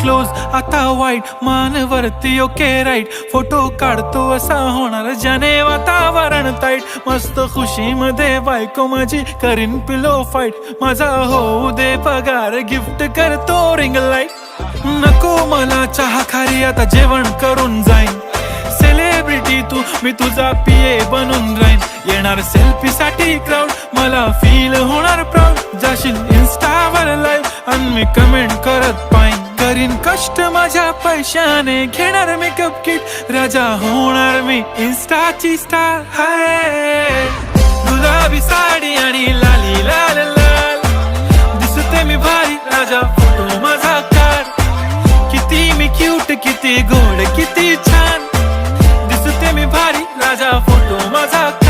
close आता वाईट मान वरती ओके राईट फोटो काढतो असा होणार ज्याने वातावरण ताईट मस्त खुशी मध्ये बायको माझी करीन पिलो फाईट माझा होऊ दे पगार गिफ्ट करतो रिंग लाईट नको मला चहा खारी आता जेवण करून जाईन सेलिब्रिटी तू मी तुझा पिये बनून राहीन येणार सेल्फी साठी क्राऊड मला फील होणार प्राऊड जाशील इन्स्टावर लाईव्ह आणि मी कमेंट करत पाईन करीन कष्ट माझ्या पैशाने घेणार मेकअप किट राजा होणार मी इन्स्टाची स्टार हाय गुलाबी साडी आणि लाली लाल लाल दिसते मी भारी राजा फोटो माझा काढ किती मी क्यूट किती गोड किती छान दिसते मी भारी राजा फोटो माझा